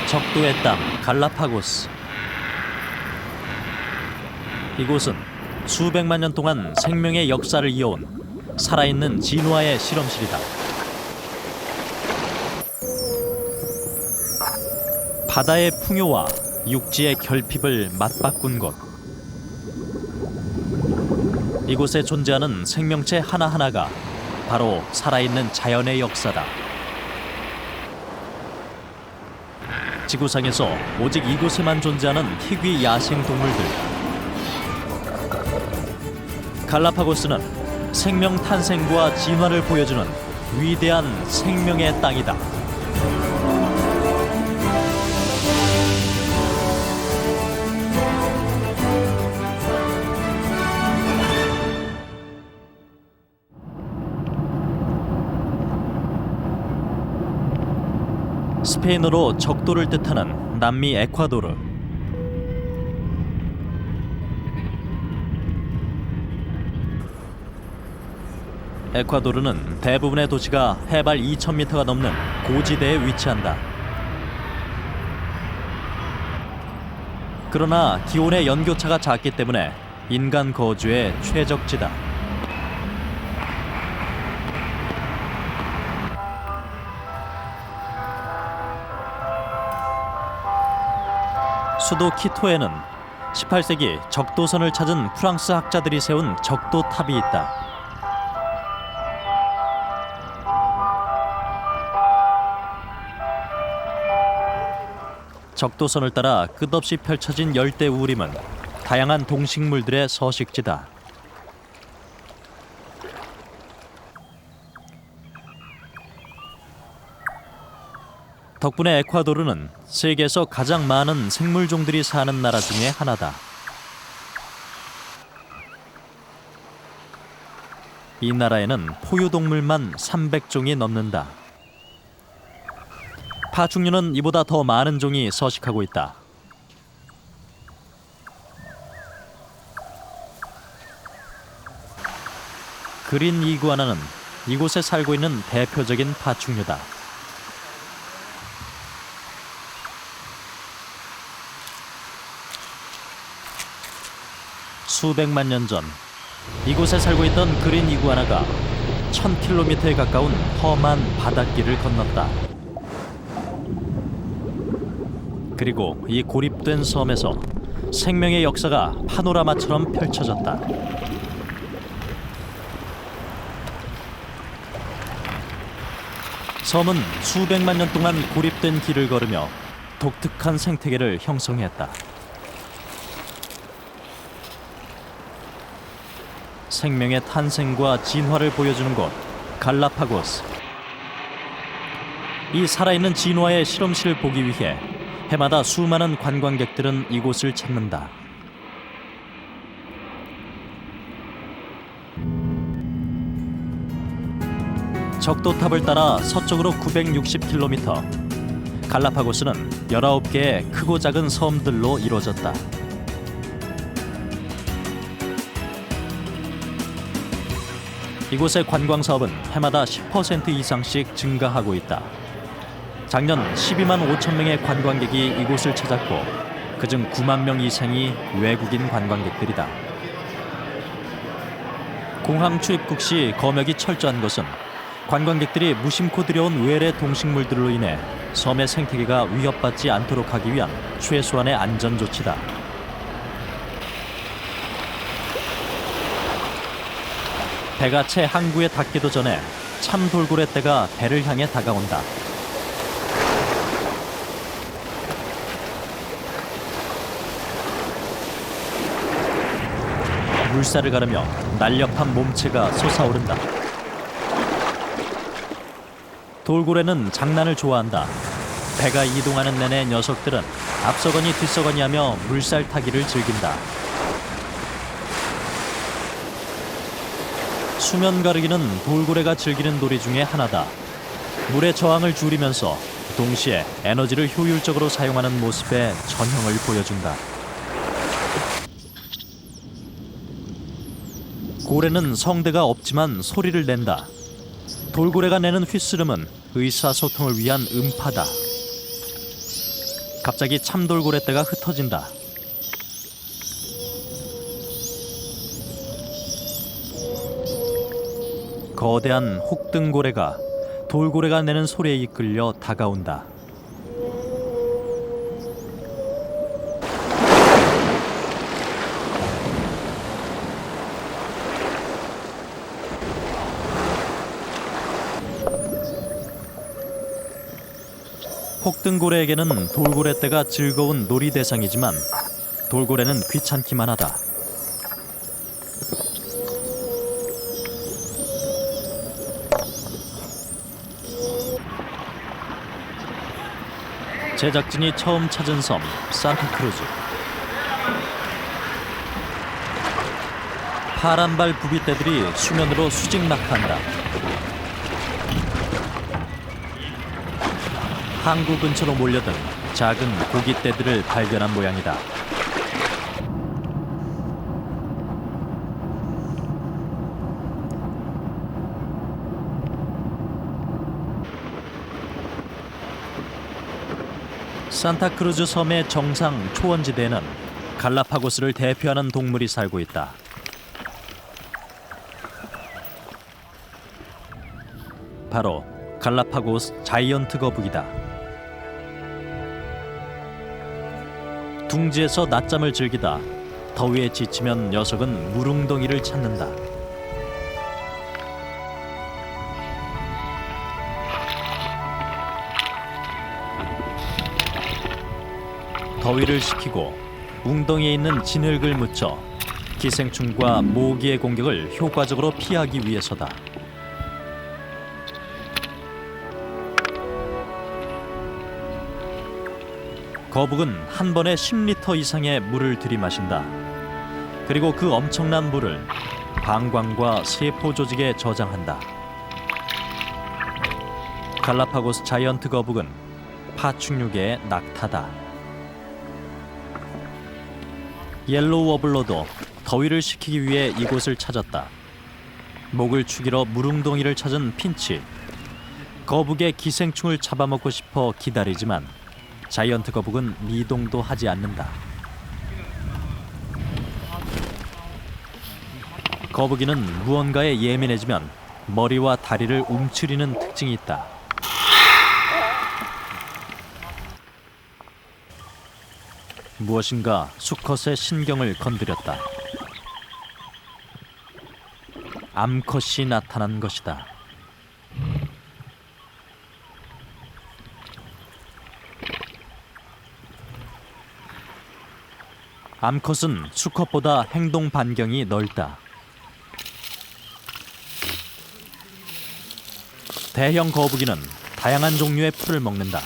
적도의 땅 갈라파고스. 이곳은 수백만 년 동안 생명의 역사를 이어온 살아있는 진화의 실험실이다. 바다의 풍요와 육지의 결핍을 맞바꾼 곳. 이곳에 존재하는 생명체 하나하나가 바로 살아있는 자연의 역사다. 지구상에서 오직 이곳에만 존재하는 희귀 야생 동물들. 갈라파고스는 생명 탄생과 진화를 보여주는 위대한 생명의 땅이다. 스페인어로 적도를 뜻하는 남미 에콰도르. 에콰도르는 대부분의 도시가 해발 2,000m가 넘는 고지대에 위치한다. 그러나 기온의 연교차가 작기 때문에 인간 거주에 최적지다. 수도 키토에는 18세기 적도선을 찾은 프랑스 학자들이 세운 적도탑이 있다. 적도선을 따라 끝없이 펼쳐진 열대 우림은 다양한 동식물들의 서식지다. 덕분에 에콰도르는 세계에서 가장 많은 생물종들이 사는 나라 중에 하나다. 이 나라에는 포유동물만 300종이 넘는다. 파충류는 이보다 더 많은 종이 서식하고 있다. 그린 이구아나는 이곳에 살고 있는 대표적인 파충류다. 수백만 년 전 이곳에 살고 있던 그린 이구아나가 1000km에 가까운 험한 바닷길을 건넜다. 그리고 이 고립된 섬에서 생명의 역사가 파노라마처럼 펼쳐졌다. 섬은 수백만 년 동안 고립된 길을 걸으며 독특한 생태계를 형성했다. 생명의 탄생과 진화를 보여주는 곳, 갈라파고스. 이 살아있는 진화의 실험실을 보기 위해 해마다 수많은 관광객들은 이곳을 찾는다. 적도탑을 따라 서쪽으로 960km, 갈라파고스는 19개의 크고 작은 섬들로 이루어졌다. 이곳의 관광 사업은 해마다 10% 이상씩 증가하고 있다. 작년 12만 5천 명의 관광객이 이곳을 찾았고 그중 9만 명 이상이 외국인 관광객들이다. 공항 출입국 시 검역이 철저한 것은 관광객들이 무심코 들여온 외래 동식물들로 인해 섬의 생태계가 위협받지 않도록 하기 위한 최소한의 안전 조치다. 배가 채 항구에 닿기도 전에 참 돌고래 떼가 배를 향해 다가온다. 물살을 가르며 날렵한 몸체가 솟아오른다. 돌고래는 장난을 좋아한다. 배가 이동하는 내내 녀석들은 앞서거니 뒤서거니 하며 물살 타기를 즐긴다. 수면 가르기는 돌고래가 즐기는 놀이 중에 하나다. 물의 저항을 줄이면서 동시에 에너지를 효율적으로 사용하는 모습의 전형을 보여준다. 고래는 성대가 없지만 소리를 낸다. 돌고래가 내는 휘스름은 의사소통을 위한 음파다. 갑자기 참돌고래떼가 흩어진다. 거대한 혹등고래가 돌고래가 내는 소리에 이끌려 다가온다. 혹등고래에게는 돌고래떼가 즐거운 놀이 대상이지만 돌고래는 귀찮기만 하다. 제작진이 처음 찾은 섬 산타크루즈. 파란발 부비떼들이 수면으로 수직 낙하한다. 항구 근처로 몰려든 작은 고깃떼들을 발견한 모양이다. 산타크루즈 섬의 정상 초원지대에는 갈라파고스를 대표하는 동물이 살고 있다. 바로 갈라파고스 자이언트 거북이다. 둥지에서 낮잠을 즐기다 더위에 지치면 녀석은 물웅덩이를 찾는다. 더위를 식히고 웅덩이에 있는 진흙을 묻혀 기생충과 모기의 공격을 효과적으로 피하기 위해서다. 거북은 한 번에 10리터 이상의 물을 들이마신다. 그리고 그 엄청난 물을 방광과 세포 조직에 저장한다. 갈라파고스 자이언트 거북은 파충류계의 낙타다. 옐로우 워블러도 더위를 식히기 위해 이곳을 찾았다. 목을 축이러 물웅덩이를 찾은 핀치. 거북의 기생충을 잡아먹고 싶어 기다리지만 자이언트 거북은 미동도 하지 않는다. 거북이는 무언가에 예민해지면 머리와 다리를 움츠리는 특징이 있다. 무엇인가 수컷의 신경을 건드렸다. 암컷이 나타난 것이다. 암컷은 수컷보다 행동 반경이 넓다. 대형 거북이는 다양한 종류의 풀을 먹는다.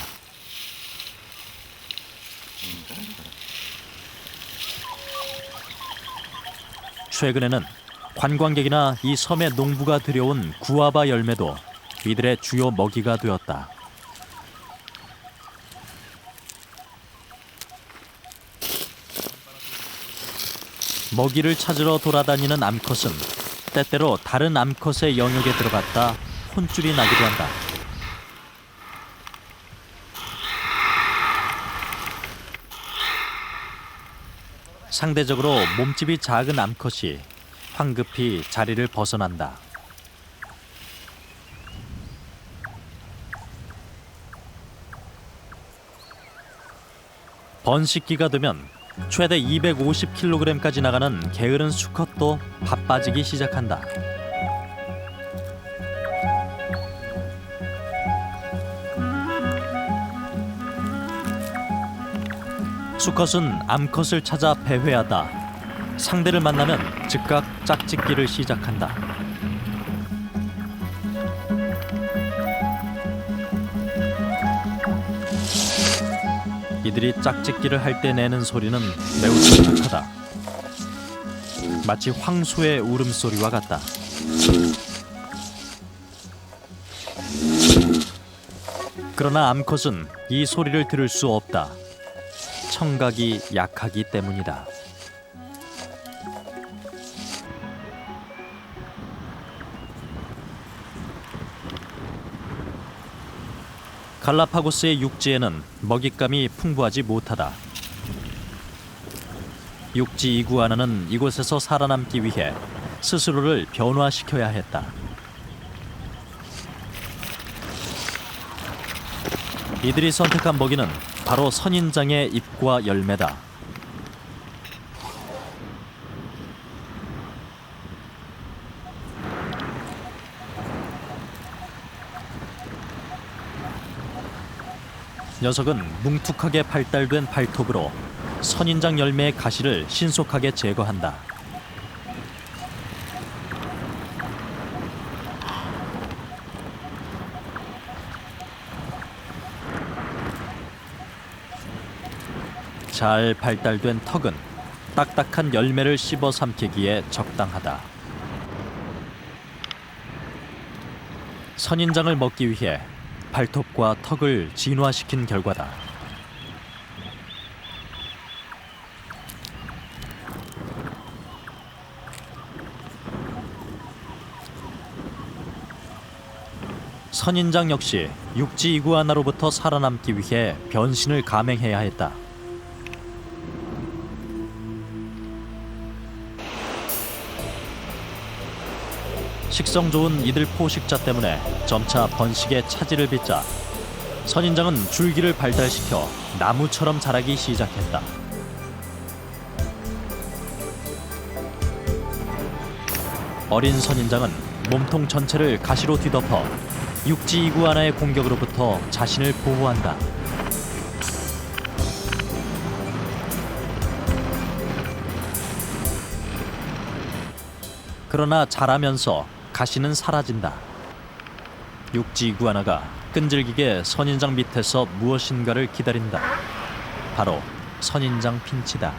최근에는 관광객이나 이 섬의 농부가 들여온 구아바 열매도 이들의 주요 먹이가 되었다. 먹이를 찾으러 돌아다니는 암컷은 때때로 다른 암컷의 영역에 들어갔다 혼쭐이 나기도 한다. 상대적으로 몸집이 작은 암컷이 황급히 자리를 벗어난다. 번식기가 되면 최대 250kg까지 나가는 게으른 수컷도 바빠지기 시작한다. 수컷은 암컷을 찾아 배회하다 상대를 만나면 즉각 짝짓기를 시작한다. 이들이 짝짓기를 할 때 내는 소리는 매우 침착하다. 마치 황소의 울음소리와 같다. 그러나 암컷은 이 소리를 들을 수 없다. 청각이 약하기 때문이다. 갈라파고스의 육지에는 먹잇감이 풍부하지 못하다. 육지 이구아나는 이곳에서 살아남기 위해 스스로를 변화시켜야 했다. 이들이 선택한 먹이는 바로 선인장의 잎과 열매다. 녀석은 뭉툭하게 발달된 발톱으로 선인장 열매의 가시를 신속하게 제거한다. 잘 발달된 턱은 딱딱한 열매를 씹어 삼키기에 적당하다. 선인장을 먹기 위해 발톱과 턱을 진화시킨 결과다. 선인장 역시 육지 이구아나로부터 살아남기 위해 변신을 감행해야 했다. 식성 좋은 이들 포식자 때문에 점차 번식에 차질을 빚자 선인장은 줄기를 발달시켜 나무처럼 자라기 시작했다. 어린 선인장은 몸통 전체를 가시로 뒤덮어 육지 이구아나의 공격으로부터 자신을 보호한다. 그러나 자라면서 가시는 사라진다. 육지 이구아나가 끈질기게 선인장 밑에서 무엇인가를 기다린다. 바로 선인장 핀치다.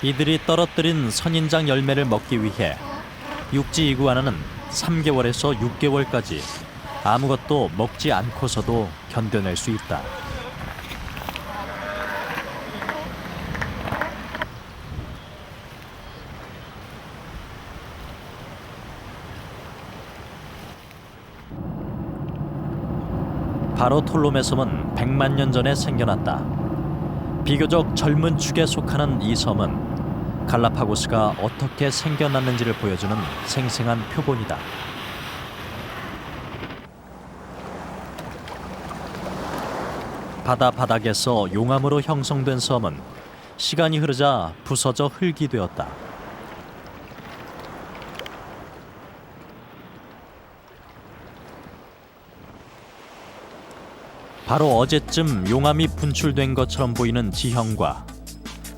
이들이 떨어뜨린 선인장 열매를 먹기 위해 육지 이구아나는 3개월에서 6개월까지 아무것도 먹지 않고서도 견뎌낼 수 있다. 바로 톨로메 섬은 100만 년 전에 생겨났다. 비교적 젊은 축에 속하는 이 섬은 갈라파고스가 어떻게 생겨났는지를 보여주는 생생한 표본이다. 바다 바닥에서 용암으로 형성된 섬은 시간이 흐르자 부서져 흙이 되었다. 바로 어제쯤 용암이 분출된 것처럼 보이는 지형과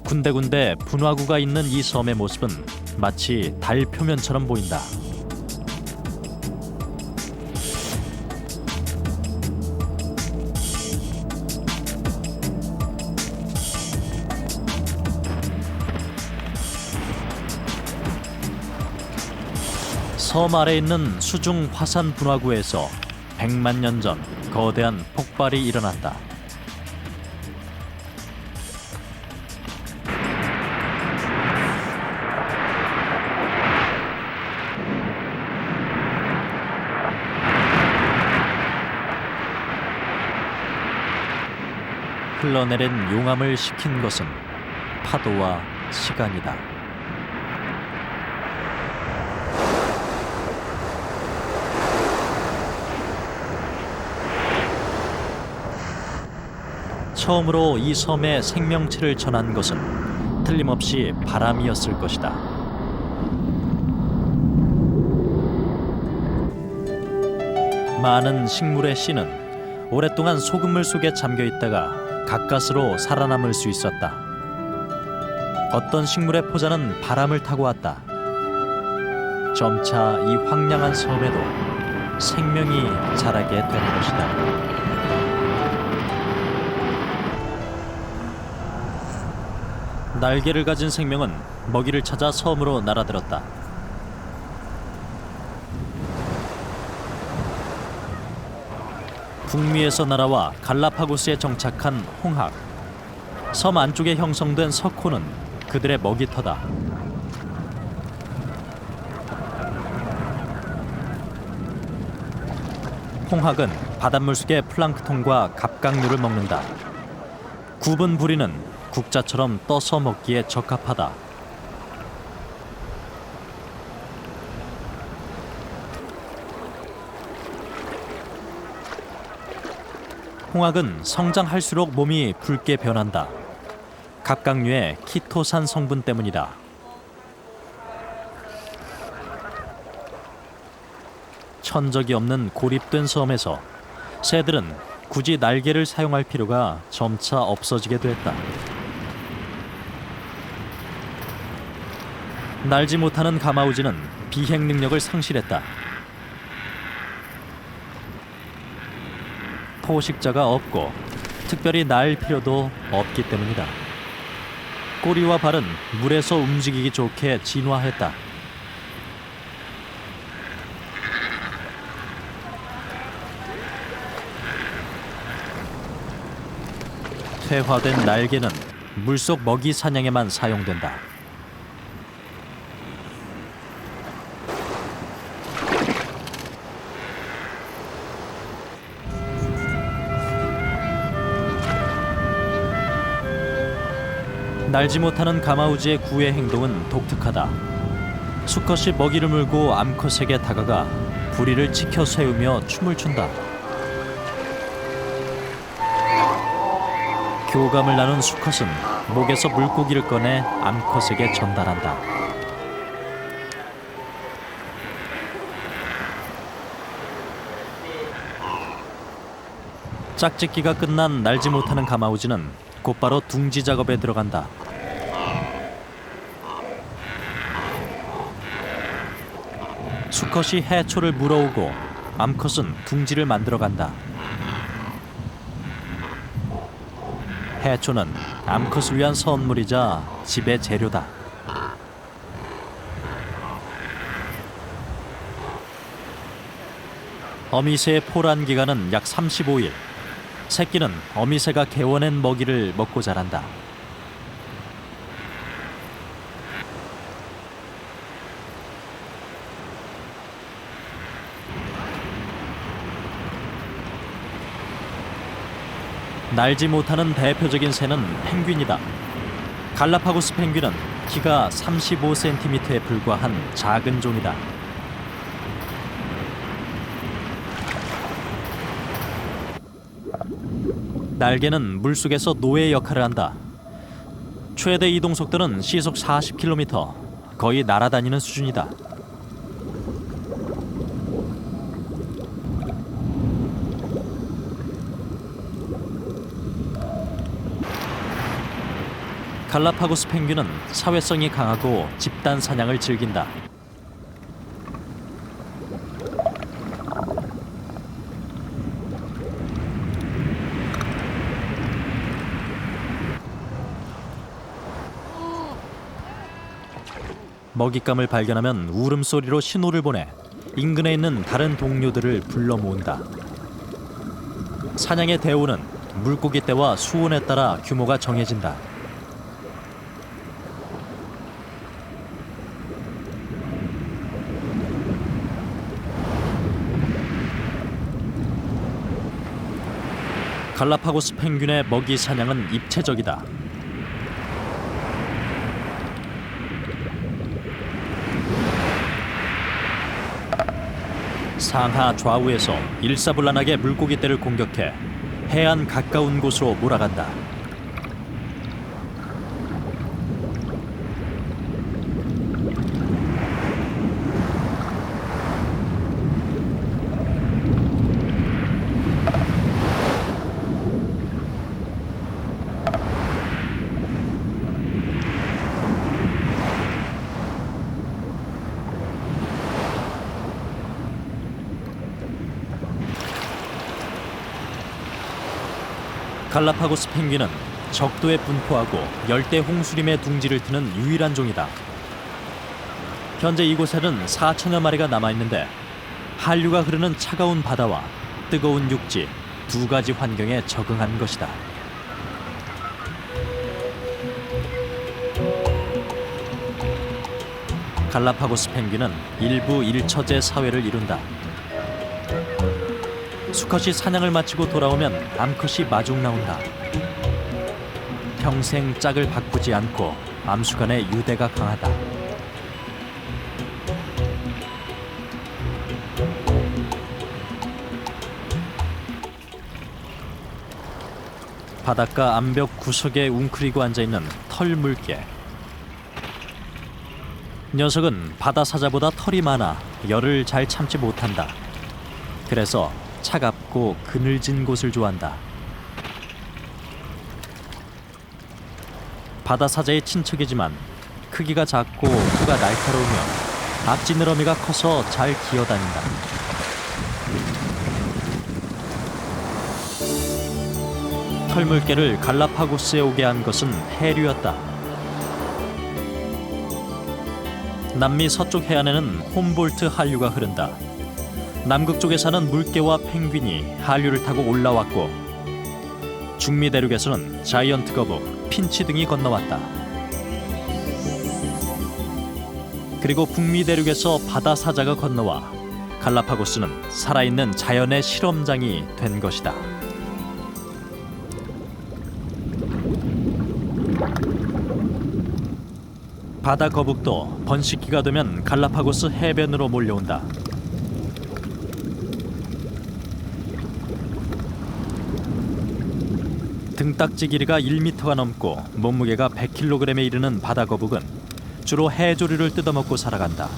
군데군데 분화구가 있는 이 섬의 모습은 마치 달 표면처럼 보인다. 섬 아래 있는 수중 화산 분화구에서 100만 년 전 거대한 폭발이 일어났다. 흘러내린 용암을 식힌 것은 파도와 시간이다. 처음으로 이 섬에 생명체를 전한 것은 틀림없이 바람이었을 것이다. 많은 식물의 씨는 오랫동안 소금물 속에 잠겨 있다가 가까스로 살아남을 수 있었다. 어떤 식물의 포자는 바람을 타고 왔다. 점차 이 황량한 섬에도 생명이 자라게 된 것이다. 날개를 가진 생명은 먹이를 찾아 섬으로 날아들었다. 북미에서 날아와 갈라파고스에 정착한 홍학. 섬 안쪽에 형성된 석호는 그들의 먹이터다. 홍학은 바닷물 속의 플랑크톤과 갑각류를 먹는다. 굽은 부리는 국자처럼 떠서 먹기에 적합하다. 홍학은 성장할수록 몸이 붉게 변한다. 갑각류의 키토산 성분 때문이다. 천적이 없는 고립된 섬에서 새들은 굳이 날개를 사용할 필요가 점차 없어지게 됐다. 날지 못하는 가마우지는 비행 능력을 상실했다. 포식자가 없고 특별히 날 필요도 없기 때문이다. 꼬리와 발은 물에서 움직이기 좋게 진화했다. 퇴화된 날개는 물속 먹이 사냥에만 사용된다. 날지 못하는 가마우지의 구애 행동은 독특하다. 수컷이 먹이를 물고 암컷에게 다가가 부리를 치켜 세우며 춤을 춘다. 교감을 나눈 수컷은 목에서 물고기를 꺼내 암컷에게 전달한다. 짝짓기가 끝난 날지 못하는 가마우지는 곧바로 둥지 작업에 들어간다. 수컷이 해초를 물어오고 암컷은 둥지를 만들어간다. 해초는 암컷을 위한 선물이자 집의 재료다. 어미새의 포란 기간은 약 35일. 새끼는 어미새가 개워낸 먹이를 먹고 자란다. 날지 못하는 대표적인 새는 펭귄이다. 갈라파고스 펭귄은 키가 35cm에 불과한 작은 종이다. 날개는 물속에서 노예 역할을 한다. 최대 이동 속도는 시속 40km, 거의 날아다니는 수준이다. 갈라파고스 펭귄은 사회성이 강하고 집단 사냥을 즐긴다. 먹잇감을 발견하면 울음소리로 신호를 보내 인근에 있는 다른 동료들을 불러 모은다. 사냥의 대우는 물고기 떼와 수온에 따라 규모가 정해진다. 갈라파고스 펭귄의 먹이 사냥은 입체적이다. 상하 좌우에서 일사불란하게 물고기떼를 공격해 해안 가까운 곳으로 몰아간다. 갈라파고스 펭귄은 적도에 분포하고 열대 홍수림의 둥지를 트는 유일한 종이다. 현재 이곳에는 4천여 마리가 남아있는데 한류가 흐르는 차가운 바다와 뜨거운 육지 두 가지 환경에 적응한 것이다. 갈라파고스 펭귄은 일부 일처제 사회를 이룬다. 수컷이 사냥을 마치고 돌아오면 암컷이 마중 나온다. 평생 짝을 바꾸지 않고 암수 간의 유대가 강하다. 바닷가 암벽 구석에 웅크리고 앉아있는 털물개. 녀석은 바다 사자보다 털이 많아 열을 잘 참지 못한다. 그래서 차갑고 그늘진 곳을 좋아한다. 바다 사자의 친척이지만 크기가 작고 코가 날카로우며 앞지느러미가 커서 잘 기어다닌다. 털물개를 갈라파고스에 오게 한 것은 해류였다. 남미 서쪽 해안에는 홈볼트 한류가 흐른다. 남극 쪽에 사는 물개와 펭귄이 한류를 타고 올라왔고, 중미 대륙에서는 자이언트 거북, 핀치 등이 건너왔다. 그리고 북미 대륙에서 바다 사자가 건너와 갈라파고스는 살아있는 자연의 실험장이 된 것이다. 바다 거북도 번식기가 되면 갈라파고스 해변으로 몰려온다. 등딱지 길이가 1m가 넘고 몸무게가 100kg에 이르는 바다 거북은 주로 해조류를 뜯어먹고 살아간다.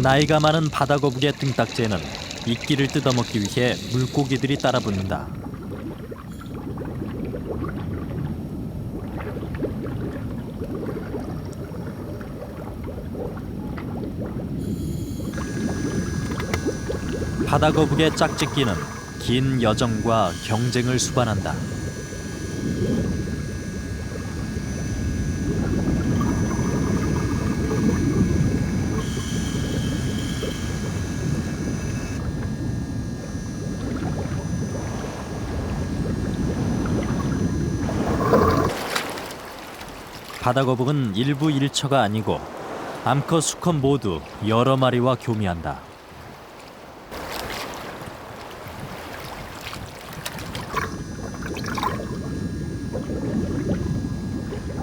나이가 많은 바다 거북의 등딱지에는 이끼를 뜯어먹기 위해 물고기들이 따라붙는다. 바다 거북의 짝짓기는 긴 여정과 경쟁을 수반한다. 바다 거북은 일부 일처가 아니고 암컷, 수컷 모두 여러 마리와 교미한다.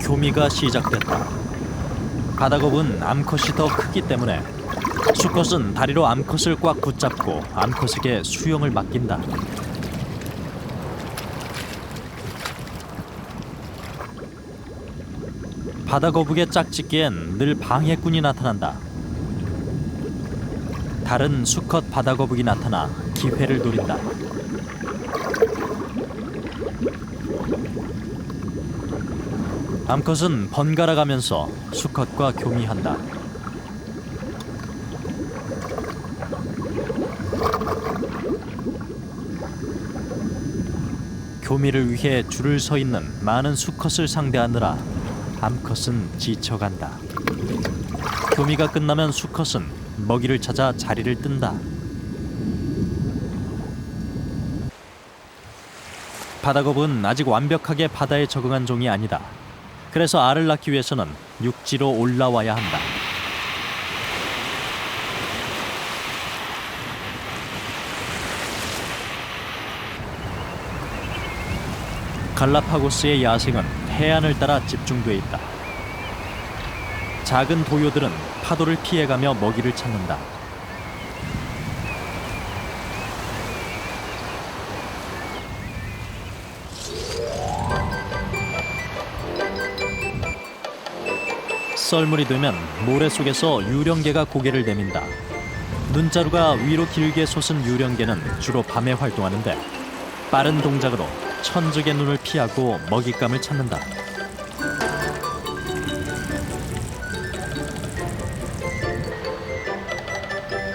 교미가 시작됐다. 바다 거북은 암컷이 더 크기 때문에 수컷은 다리로 암컷을 꽉 붙잡고 암컷에게 수영을 맡긴다. 바다 거북의 짝짓기엔 늘 방해꾼이 나타난다. 다른 수컷 바다 거북이 나타나 기회를 노린다. 암컷은 번갈아 가면서 수컷과 교미한다. 교미를 위해 줄을 서 있는 많은 수컷을 상대하느라 암컷은 지쳐간다. 교미가 끝나면 수컷은 먹이를 찾아 자리를 뜬다. 바다거북은 아직 완벽하게 바다에 적응한 종이 아니다. 그래서 알을 낳기 위해서는 육지로 올라와야 한다. 갈라파고스의 야생은 해안을 따라 집중돼 있다. 작은 도요들은 파도를 피해가며 먹이를 찾는다. 썰물이 되면 모래 속에서 유령개가 고개를 내민다. 눈자루가 위로 길게 솟은 유령개는 주로 밤에 활동하는데 빠른 동작으로 천적의 눈을 피하고 먹잇감을 찾는다.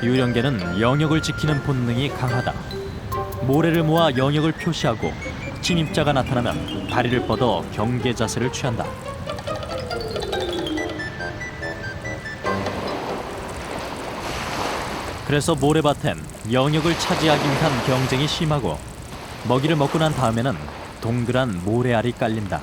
유령개는 영역을 지키는 본능이 강하다. 모래를 모아 영역을 표시하고 침입자가 나타나면 다리를 뻗어 경계 자세를 취한다. 그래서 모래밭엔 영역을 차지하기 위한 경쟁이 심하고 먹이를 먹고 난 다음에는 동그란 모래알이 깔린다.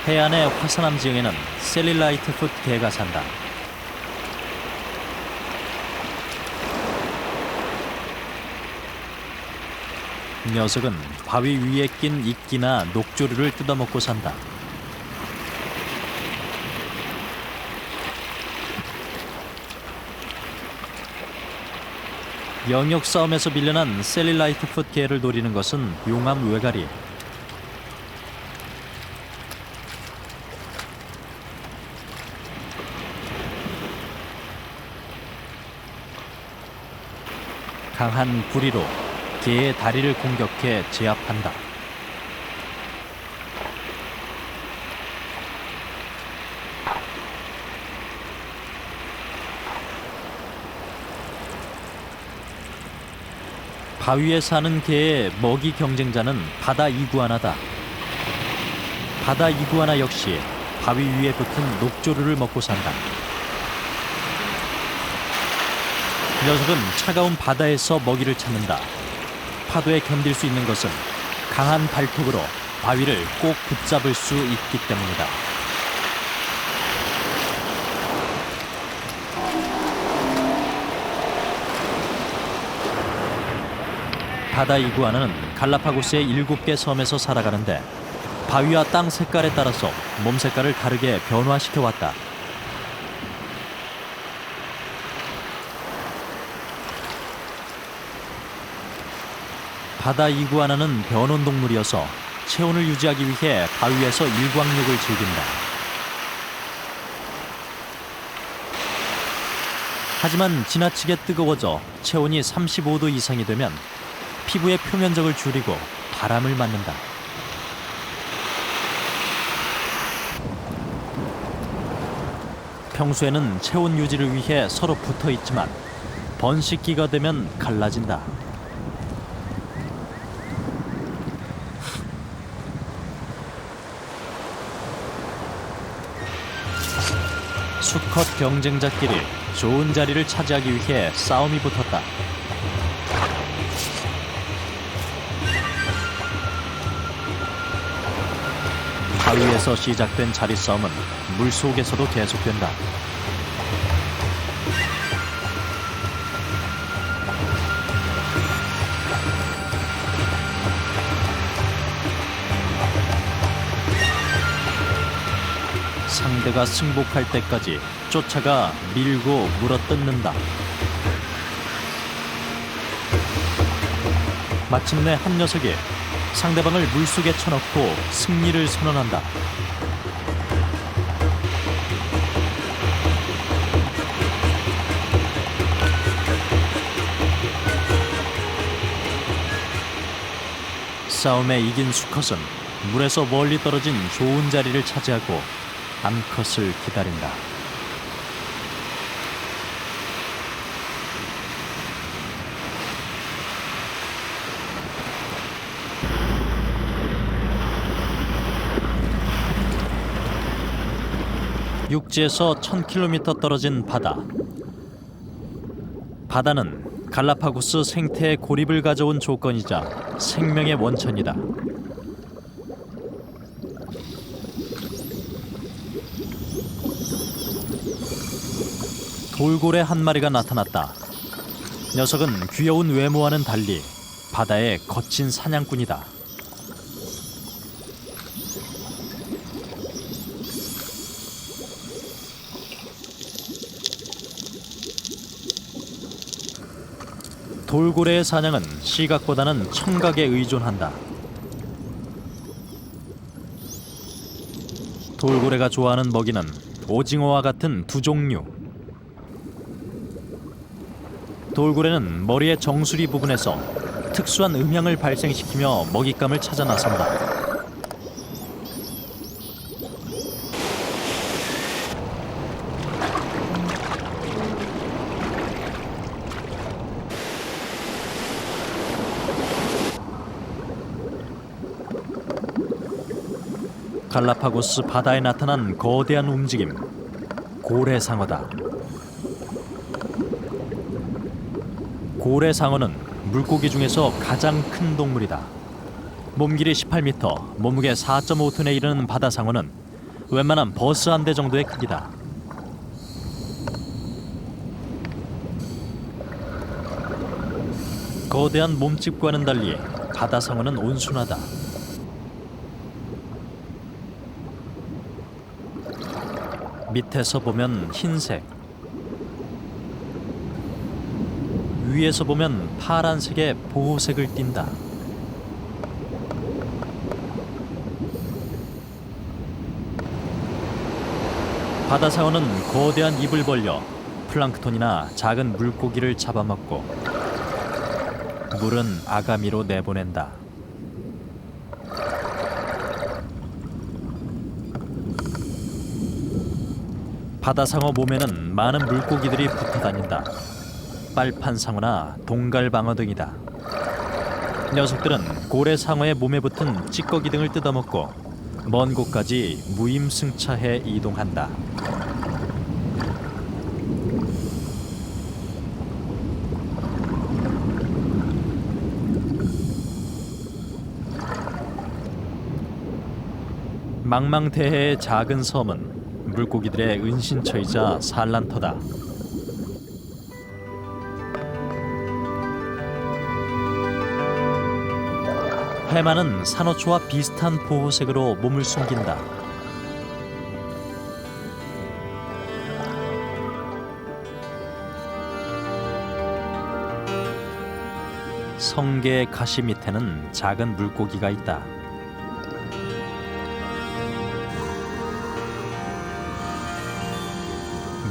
해안의 화산암 지형에는 셀릴라이트풋 개가 산다. 녀석은 바위 위에 낀 이끼나 녹조류를 뜯어먹고 산다. 영역 싸움에서 밀려난 셀릴라이트풋 개를 노리는 것은 용암 외가리. 강한 부리로 개의 다리를 공격해 제압한다. 바위에 사는 개의 먹이 경쟁자는 바다 이구아나다. 바다 이구아나 역시 바위 위에 붙은 녹조류를 먹고 산다. 녀석은 차가운 바다에서 먹이를 찾는다. 파도에 견딜 수 있는 것은 강한 발톱으로 바위를 꼭 붙잡을 수 있기 때문이다. 바다 이구아나는 갈라파고스의 7개 섬에서 살아가는데 바위와 땅 색깔에 따라서 몸 색깔을 다르게 변화시켜 왔다. 바다 이구아나는 변온 동물이어서 체온을 유지하기 위해 바위에서 일광욕을 즐긴다. 하지만 지나치게 뜨거워져 체온이 35도 이상이 되면 피부의 표면적을 줄이고 바람을 맞는다. 평소에는 체온 유지를 위해 서로 붙어 있지만 번식기가 되면 갈라진다. 수컷 경쟁자끼리 좋은 자리를 차지하기 위해 싸움이 붙었다. 바위에서 시작된 자리 싸움은 물속에서도 계속된다. 상대가 승복할 때까지 쫓아가 밀고 물어뜯는다. 마침내 한 녀석이 상대방을 물속에 쳐넣고 승리를 선언한다. 싸움에 이긴 수컷은 물에서 멀리 떨어진 좋은 자리를 차지하고 암컷을 기다린다. 육지에서 1000km 떨어진 바다. 바다는 갈라파고스 생태의 고립을 가져온 조건이자 생명의 원천이다. 돌고래 한 마리가 나타났다. 녀석은 귀여운 외모와는 달리 바다의 거친 사냥꾼이다. 돌고래의 사냥은 시각보다는 청각에 의존한다. 돌고래가 좋아하는 먹이는 오징어와 같은 두 종류. 돌고래는 머리의 정수리 부분에서 특수한 음향을 발생시키며 먹잇감을 찾아 나선다. 갈라파고스 바다에 나타난 거대한 움직임, 고래상어다. 고래상어는 물고기 중에서 가장 큰 동물이다. 몸길이 18m, 몸무게 4.5톤에 이르는 바다상어는 웬만한 버스 한 대 정도의 크기다. 거대한 몸집과는 달리 바다상어는 온순하다. 밑에서 보면 흰색, 위에서 보면 파란색의 보호색을 띈다. 바다상어는 거대한 입을 벌려 플랑크톤이나 작은 물고기를 잡아먹고 물은 아가미로 내보낸다. 바다상어 몸에는 많은 물고기들이 붙어다닌다. 빨판상어나 동갈방어 등이다. 녀석들은 고래상어의 몸에 붙은 찌꺼기 등을 뜯어먹고 먼 곳까지 무임승차해 이동한다. 망망대해의 작은 섬은 물고기들의 은신처이자 산란터다. 해마는 산호초와 비슷한 보호색으로 몸을 숨긴다. 성게의 가시 밑에는 작은 물고기가 있다.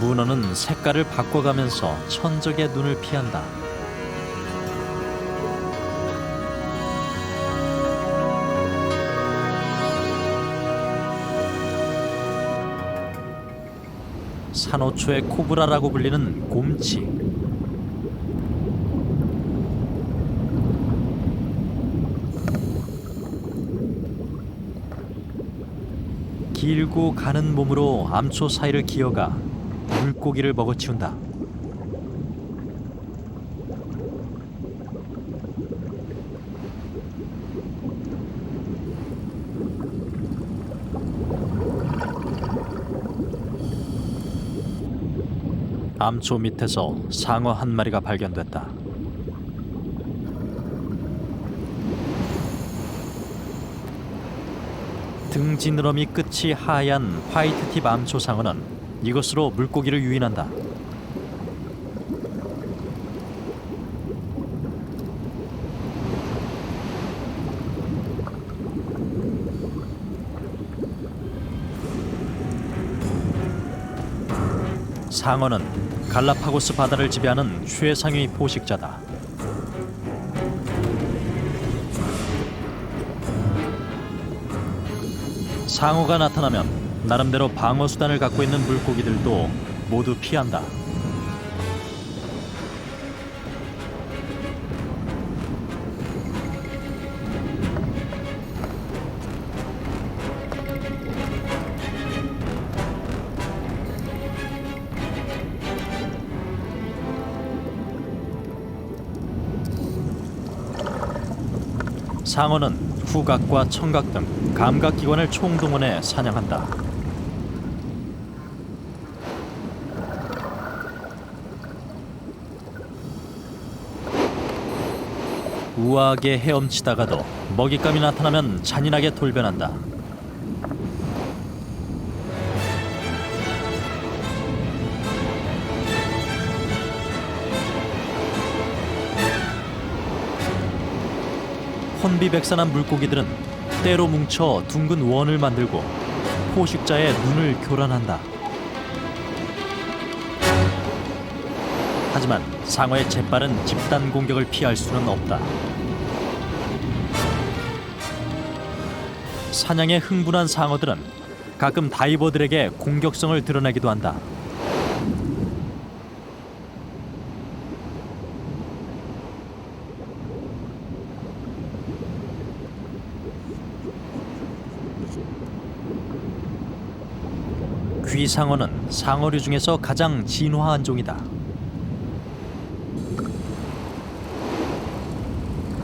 문어는 색깔을 바꿔가면서 천적의 눈을 피한다. 산호초의 코브라라고 불리는 곰치. 길고 가는 몸으로 암초 사이를 기어가 물고기를 먹어치운다. 암초 밑에서 상어 한 마리가 발견됐다. 등 지느러미 끝이 하얀 화이트팁 암초 상어는 이것으로 물고기를 유인한다. 상어는 갈라파고스 바다를 지배하는 최상위 포식자다. 상어가 나타나면 나름대로 방어 수단을 갖고 있는 물고기들도 모두 피한다. 상어는 후각과 청각 등 감각기관을 총동원해 사냥한다. 우아하게 헤엄치다가도 먹잇감이 나타나면 잔인하게 돌변한다. 혼비백산한 물고기들은 때로 뭉쳐 둥근 원을 만들고 포식자의 눈을 교란한다. 하지만 상어의 재빠른 집단 공격을 피할 수는 없다. 사냥에 흥분한 상어들은 가끔 다이버들에게 공격성을 드러내기도 한다. 귀상어는 상어류 중에서 가장 진화한 종이다.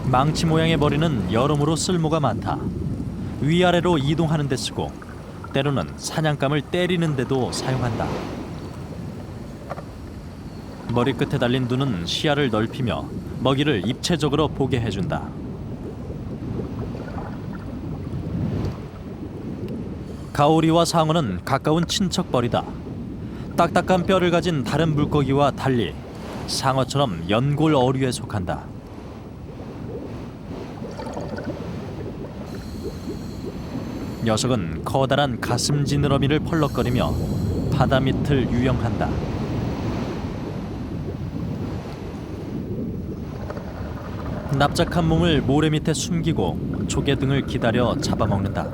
망치 모양의 머리는 여러모로 쓸모가 많다. 위아래로 이동하는 데 쓰고 때로는 사냥감을 때리는 데도 사용한다. 머리끝에 달린 눈은 시야를 넓히며 먹이를 입체적으로 보게 해준다. 가오리와 상어는 가까운 친척벌이다. 딱딱한 뼈를 가진 다른 물고기와 달리 상어처럼 연골 어류에 속한다. 녀석은 커다란 가슴 지느러미를 펄럭거리며 바다 밑을 유영한다. 납작한 몸을 모래 밑에 숨기고 조개 등을 기다려 잡아먹는다.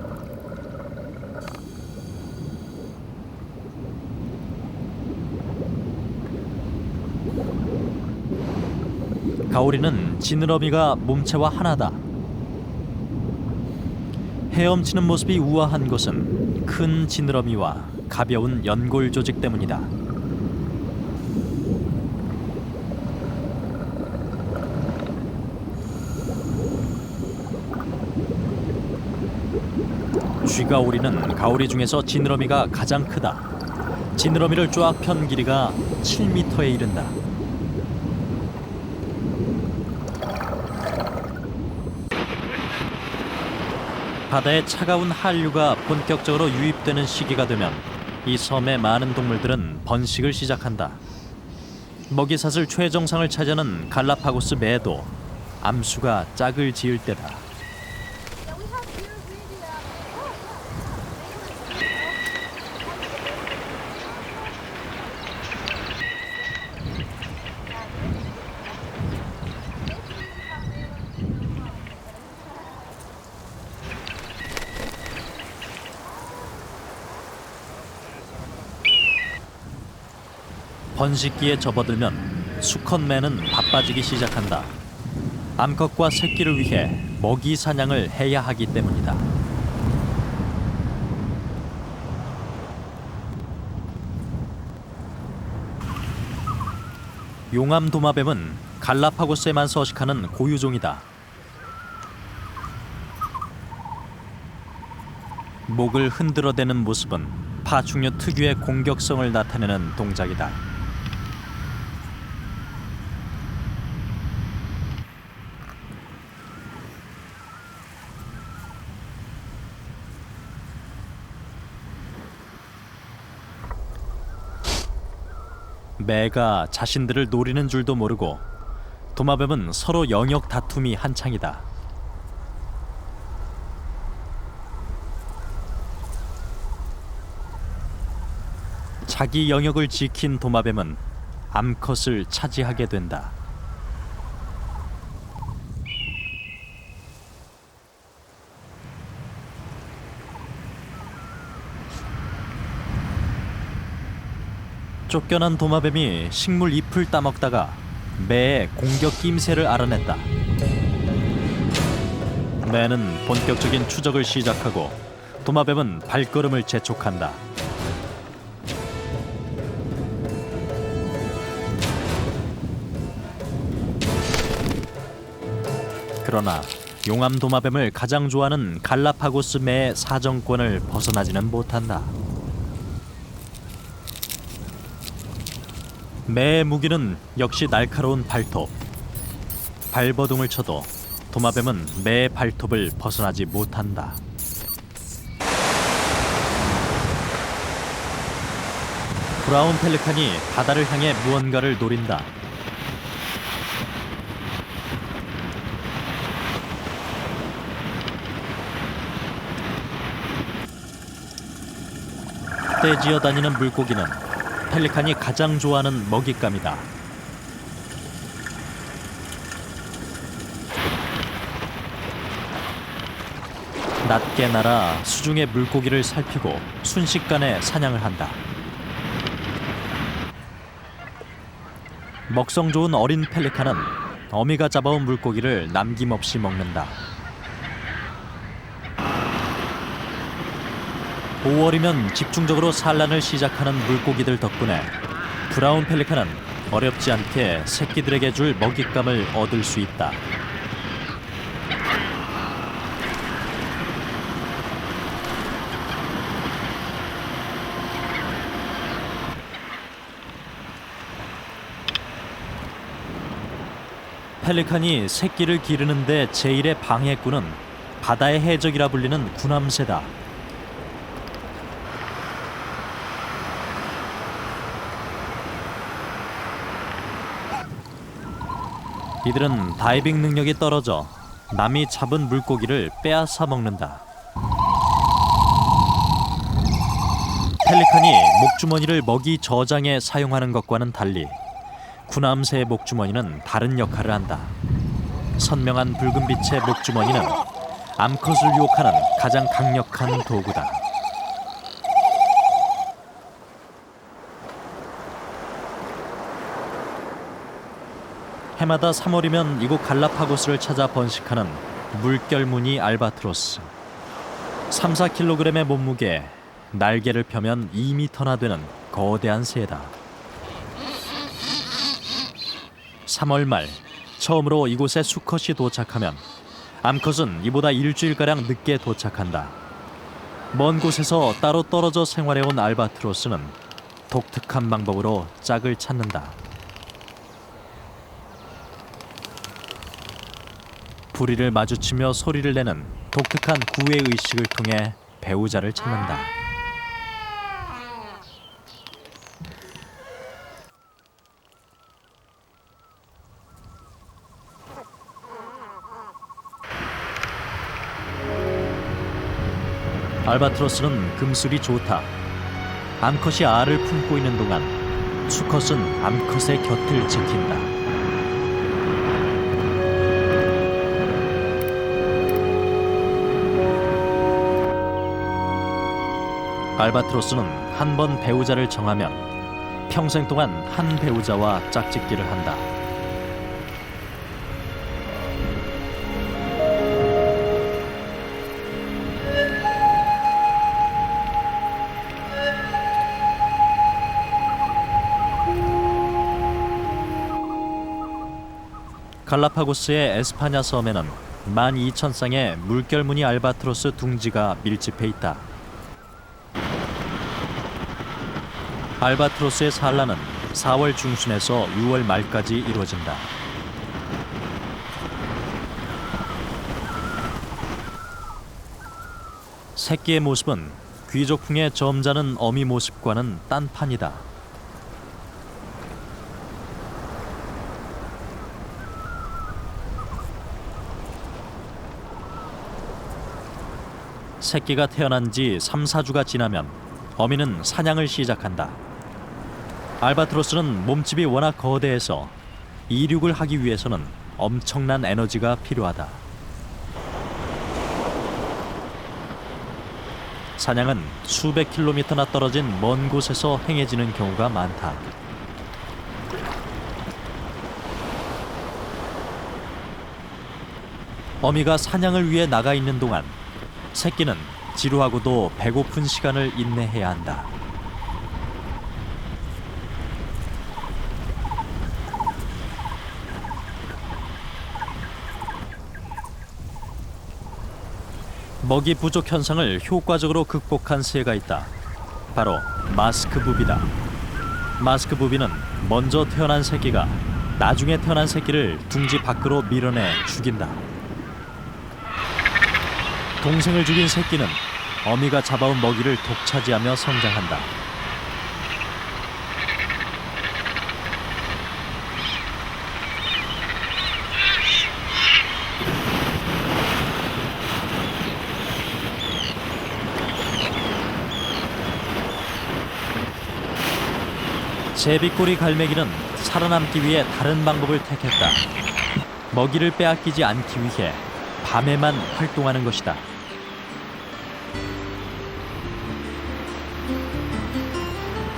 가오리는 지느러미가 몸체와 하나다. 헤엄치는 모습이 우아한 것은 큰 지느러미와 가벼운 연골 조직 때문이다. 쥐가오리는 가오리 중에서 지느러미가 가장 크다. 지느러미를 쫙 편 길이가 7m에 이른다. 바다에 차가운 한류가 본격적으로 유입되는 시기가 되면 이 섬의 많은 동물들은 번식을 시작한다. 먹이사슬 최정상을 차지하는 갈라파고스 매도 암수가 짝을 지을 때다. 번식기에 접어들면 수컷매는 바빠지기 시작한다. 암컷과 새끼를 위해 먹이 사냥을 해야 하기 때문이다. 용암 도마뱀은 갈라파고스에만 서식하는 고유종이다. 목을 흔들어대는 모습은 파충류 특유의 공격성을 나타내는 동작이다. 매가 자신들을 노리는 줄도 모르고 도마뱀은 서로 영역 다툼이 한창이다. 자기 영역을 지킨 도마뱀은 암컷을 차지하게 된다. 쫓겨난 도마뱀이 식물 잎을 따먹다가 매의 공격 낌새를 알아냈다. 매는 본격적인 추적을 시작하고 도마뱀은 발걸음을 재촉한다. 그러나 용암 도마뱀을 가장 좋아하는 갈라파고스 매의 사정권을 벗어나지는 못한다. 매의 무기는 역시 날카로운 발톱. 발버둥을 쳐도 도마뱀은 매의 발톱을 벗어나지 못한다. 브라운 펠리칸이 바다를 향해 무언가를 노린다. 떼지어 다니는 물고기는 펠리칸이 가장 좋아하는 먹잇감이다. 낮게 날아 수중의 물고기를 살피고 순식간에 사냥을 한다. 먹성 좋은 어린 펠리칸은 어미가 잡아온 물고기를 남김없이 먹는다. 5월이면 집중적으로 산란을 시작하는 물고기들 덕분에 브라운 펠리칸은 어렵지 않게 새끼들에게 줄 먹잇감을 얻을 수 있다. 펠리칸이 새끼를 기르는데 제일의 방해꾼은 바다의 해적이라 불리는 군함새다. 이들은 다이빙 능력이 떨어져 남이 잡은 물고기를 빼앗아 먹는다. 펠리칸이 목주머니를 먹이 저장에 사용하는 것과는 달리 군함새의 목주머니는 다른 역할을 한다. 선명한 붉은 빛의 목주머니는 암컷을 유혹하는 가장 강력한 도구다. 해마다 3월이면 이곳 갈라파고스를 찾아 번식하는 물결무늬 알바트로스. 3-4kg의 몸무게, 날개를 펴면 2m나 되는 거대한 새다. 3월 말 처음으로 이곳에 수컷이 도착하면 암컷은 이보다 일주일가량 늦게 도착한다. 먼 곳에서 따로 떨어져 생활해온 알바트로스는 독특한 방법으로 짝을 찾는다. 부리를 마주치며 소리를 내는 독특한 구애의식을 통해 배우자를 찾는다. 알바트로스는 금술이 좋다. 암컷이 알을 품고 있는 동안 수컷은 암컷의 곁을 지킨다. 알바트로스는 한 번 배우자를 정하면 평생 동안 한 배우자와 짝짓기를 한다. 갈라파고스의 에스파냐 섬에는 12,000쌍의 물결무늬 알바트로스 둥지가 밀집해 있다. 알바트로스의 산란은 4월 중순에서 6월 말까지 이루어진다. 새끼의 모습은 귀족풍의 점잖은 어미 모습과는 딴판이다. 새끼가 태어난 지 3-4주가 지나면 어미는 사냥을 시작한다. 알바트로스는 몸집이 워낙 거대해서 이륙을 하기 위해서는 엄청난 에너지가 필요하다. 사냥은 수백 킬로미터나 떨어진 먼 곳에서 행해지는 경우가 많다. 어미가 사냥을 위해 나가 있는 동안 새끼는 지루하고도 배고픈 시간을 인내해야 한다. 먹이 부족 현상을 효과적으로 극복한 새가 있다. 바로 마스크 부비다. 마스크 부비는 먼저 태어난 새끼가 나중에 태어난 새끼를 둥지 밖으로 밀어내 죽인다. 동생을 죽인 새끼는 어미가 잡아온 먹이를 독차지하며 성장한다. 제비꼬리 갈매기는 살아남기 위해 다른 방법을 택했다. 먹이를 빼앗기지 않기 위해 밤에만 활동하는 것이다.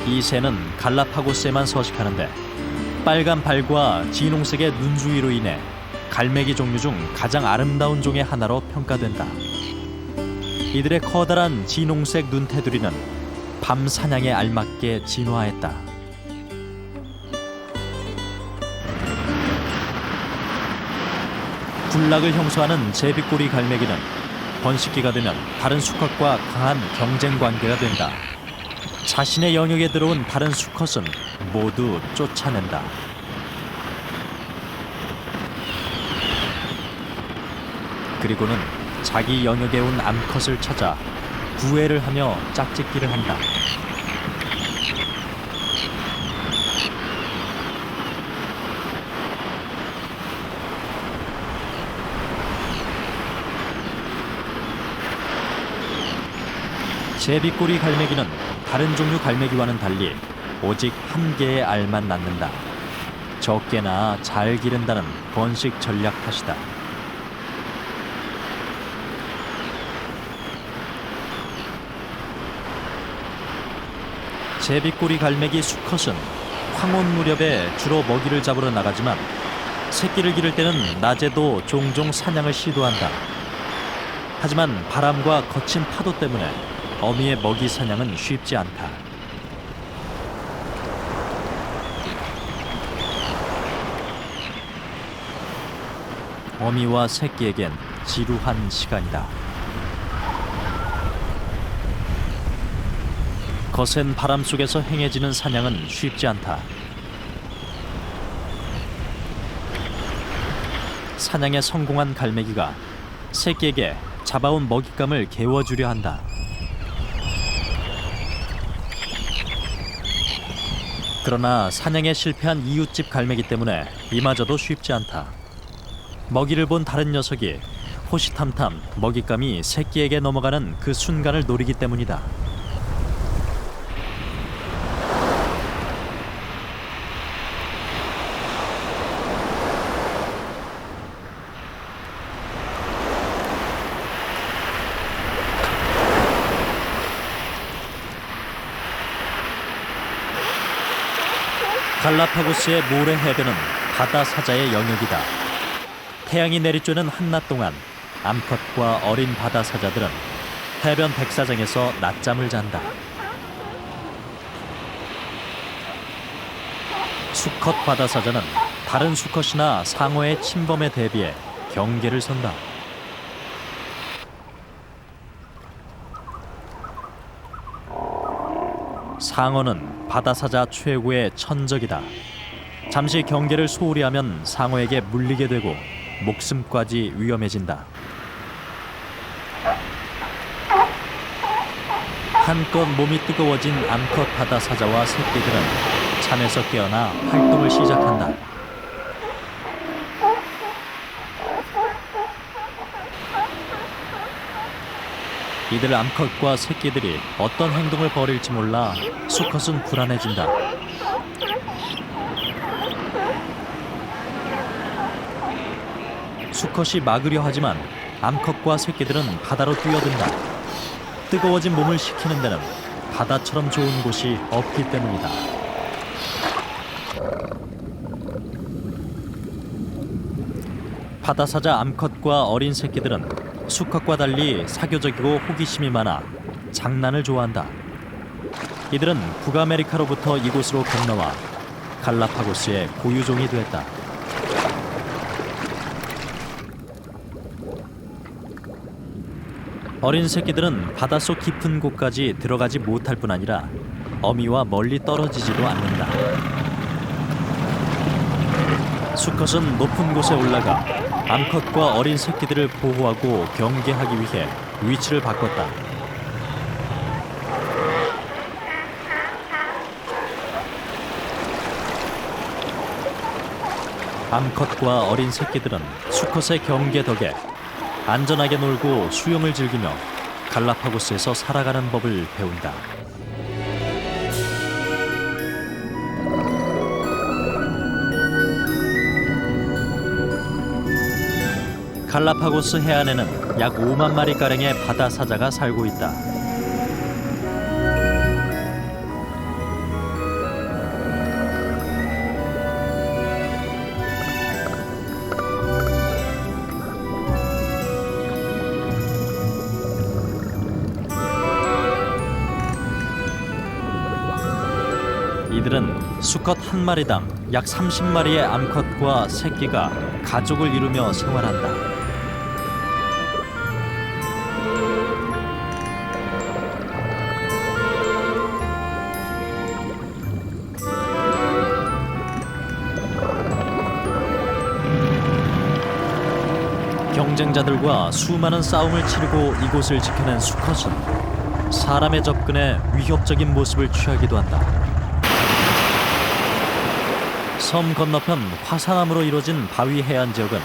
이 새는 갈라파고스에만 서식하는데 빨간 발과 진홍색의 눈 주위로 인해 갈매기 종류 중 가장 아름다운 종의 하나로 평가된다. 이들의 커다란 진홍색 눈 테두리는 밤 사냥에 알맞게 진화했다. 군락을 형성하는 제비꼬리 갈매기는 번식기가 되면 다른 수컷과 강한 경쟁 관계가 된다. 자신의 영역에 들어온 다른 수컷은 모두 쫓아낸다. 그리고는 자기 영역에 온 암컷을 찾아 구애를 하며 짝짓기를 한다. 제비꼬리 갈매기는 다른 종류 갈매기와는 달리 오직 한 개의 알만 낳는다. 적게 낳아 잘 기른다는 번식 전략 탓이다. 제비꼬리 갈매기 수컷은 황혼 무렵에 주로 먹이를 잡으러 나가지만 새끼를 기를 때는 낮에도 종종 사냥을 시도한다. 하지만 바람과 거친 파도 때문에 어미의 먹이 사냥은 쉽지 않다. 어미와 새끼에겐 지루한 시간이다. 거센 바람 속에서 행해지는 사냥은 쉽지 않다. 사냥에 성공한 갈매기가 새끼에게 잡아온 먹잇감을 개워주려 한다. 그러나 사냥에 실패한 이웃집 갈매기 때문에 이마저도 쉽지 않다. 먹이를 본 다른 녀석이 호시탐탐 먹잇감이 새끼에게 넘어가는 그 순간을 노리기 때문이다. 갈라파고스의 모래 해변은 바다 사자의 영역이다. 태양이 내리쬐는 한낮 동안 암컷과 어린 바다 사자들은 해변 백사장에서 낮잠을 잔다. 수컷 바다 사자는 다른 수컷이나 상어의 침범에 대비해 경계를 선다. 상어는 바다사자 최고의 천적이다. 잠시 경계를 소홀히 하면 상어에게 물리게 되고 목숨까지 위험해진다. 한껏 몸이 뜨거워진 암컷 바다사자와 새끼들은 잠에서 깨어나 활동을 시작한다. 이들 암컷과 새끼들이 어떤 행동을 벌일지 몰라 수컷은 불안해진다. 수컷이 막으려 하지만 암컷과 새끼들은 바다로 뛰어든다. 뜨거워진 몸을 식히는 데는 바다처럼 좋은 곳이 없기 때문이다. 바다사자 암컷과 어린 새끼들은 수컷과 달리 사교적이고 호기심이 많아 장난을 좋아한다. 이들은 북아메리카로부터 이곳으로 건너와 갈라파고스의 고유종이 됐다. 어린 새끼들은 바닷속 깊은 곳까지 들어가지 못할 뿐 아니라 어미와 멀리 떨어지지도 않는다. 수컷은 높은 곳에 올라가 암컷과 어린 새끼들을 보호하고 경계하기 위해 위치를 바꿨다. 암컷과 어린 새끼들은 수컷의 경계 덕에 안전하게 놀고 수영을 즐기며 갈라파고스에서 살아가는 법을 배운다. 갈라파고스 해안에는 약 5만 마리가량의 바다 사자가 살고 있다. 이들은 수컷 한 마리당 약 30마리의 암컷과 새끼가 가족을 이루며 생활한다. 사냥자들과 수많은 싸움을 치르고 이곳을 지켜낸 수컷은 사람의 접근에 위협적인 모습을 취하기도 한다. 섬 건너편 화산암으로 이루어진 바위 해안 지역은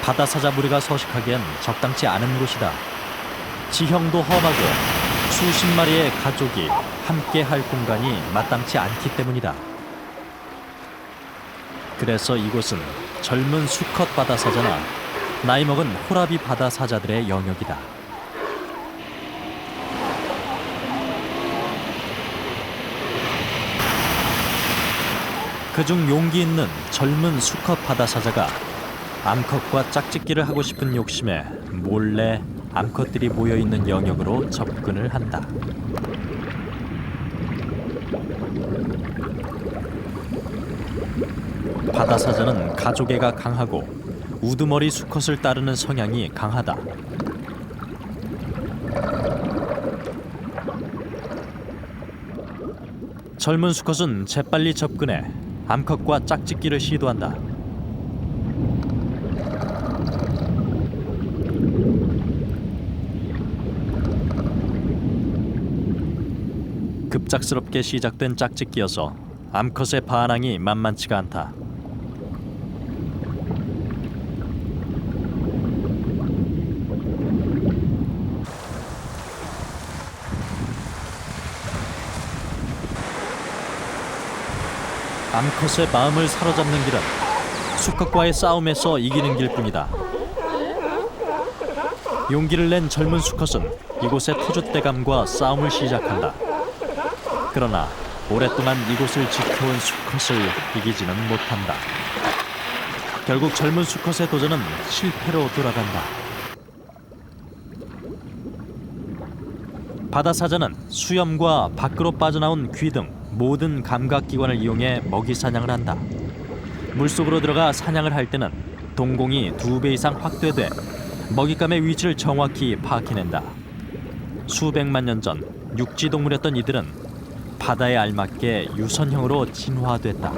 바다사자 무리가 서식하기엔 적당치 않은 곳이다. 지형도 험하고 수십 마리의 가족이 함께 할 공간이 마땅치 않기 때문이다. 그래서 이곳은 젊은 수컷 바다사자나 나이 먹은 호라비 바다사자들의 영역이다. 그중 용기 있는 젊은 수컷 바다사자가 암컷과 짝짓기를 하고 싶은 욕심에 몰래 암컷들이 모여있는 영역으로 접근을 한다. 바다사자는 가족애가 강하고 우두머리 수컷을 따르는 성향이 강하다. 젊은 수컷은 재빨리 접근해 암컷과 짝짓기를 시도한다. 급작스럽게 시작된 짝짓기여서 암컷의 반항이 만만치가 않다. 암컷의 마음을 사로잡는 길은 수컷과의 싸움에서 이기는 길뿐이다. 용기를 낸 젊은 수컷은 이곳의 터줏대감과 싸움을 시작한다. 그러나 오랫동안 이곳을 지켜온 수컷을 이기지는 못한다. 결국 젊은 수컷의 도전은 실패로 돌아간다. 바다사자는 수염과 밖으로 빠져나온 귀 등 모든 감각기관을 이용해 먹이 사냥을 한다. 물속으로 들어가 사냥을 할 때는 동공이 2배 이상 확대돼 먹잇감의 위치를 정확히 파악해낸다. 수백만 년 전 육지동물이었던 이들은 바다에 알맞게 유선형으로 진화됐다.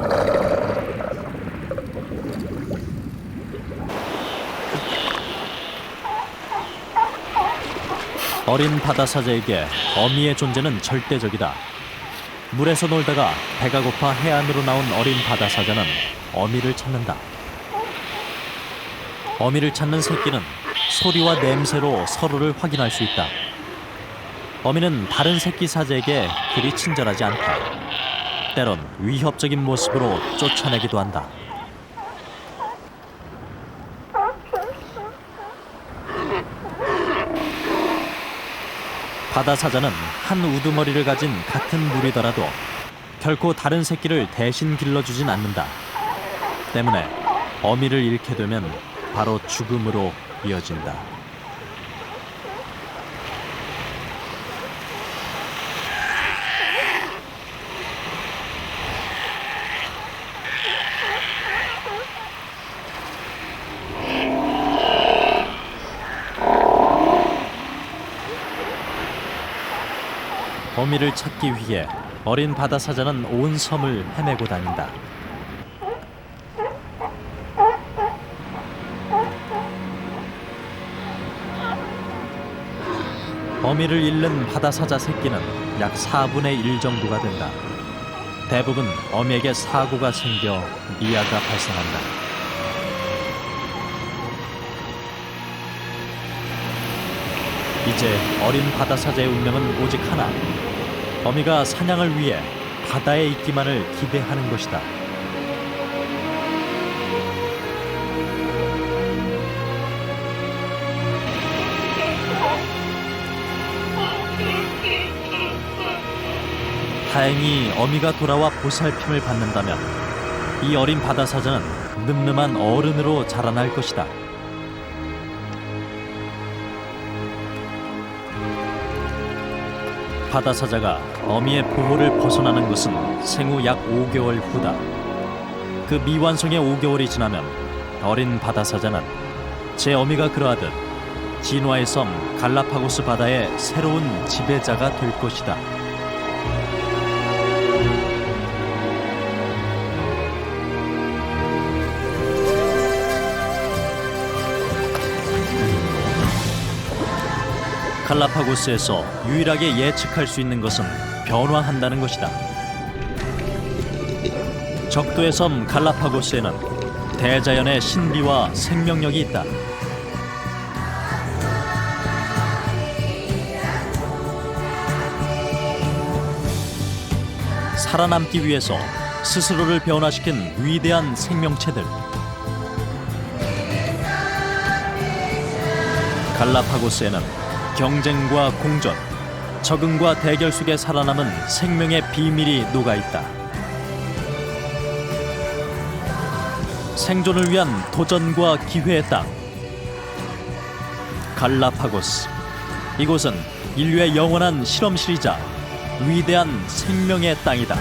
어린 바다사자에게 어미의 존재는 절대적이다. 물에서 놀다가 배가 고파 해안으로 나온 어린 바다사자는 어미를 찾는다. 어미를 찾는 새끼는 소리와 냄새로 서로를 확인할 수 있다. 어미는 다른 새끼 사자에게 그리 친절하지 않다. 때론 위협적인 모습으로 쫓아내기도 한다. 바다사자는 한 우두머리를 가진 같은 무리더라도 결코 다른 새끼를 대신 길러주진 않는다. 때문에 어미를 잃게 되면 바로 죽음으로 이어진다. 어미를 찾기 위해 어린 바다사자는 온 섬을 헤매고 다닌다. 어미를 잃는 바다사자 새끼는 약 4분의 1 정도가 된다. 대부분 어미에게 사고가 생겨 미아가 발생한다. 이제 어린 바다사자의 운명은 오직 하나. 어미가 사냥을 위해 바다에 있기만을 기대하는 것이다. 다행히 어미가 돌아와 보살핌을 받는다면 이 어린 바다사자는 늠름한 어른으로 자라날 것이다. 바다사자가 어미의 보호를 벗어나는 것은 생후 약 5개월 후다. 그 미완성의 5개월이 지나면 어린 바다사자는 제 어미가 그러하듯 진화의 섬 갈라파고스 바다의 새로운 지배자가 될 것이다. 갈라파고스에서 유일하게 예측할 수 있는 것은 변화한다는 것이다. 적도의 섬 갈라파고스에는 대자연의 신비와 생명력이 있다. 살아남기 위해서 스스로를 변화시킨 위대한 생명체들. 갈라파고스에는 경쟁과 공존, 적응과 대결 속에 살아남은 생명의 비밀이 녹아있다. 생존을 위한 도전과 기회의 땅. 갈라파고스. 이곳은 인류의 영원한 실험실이자 위대한 생명의 땅이다.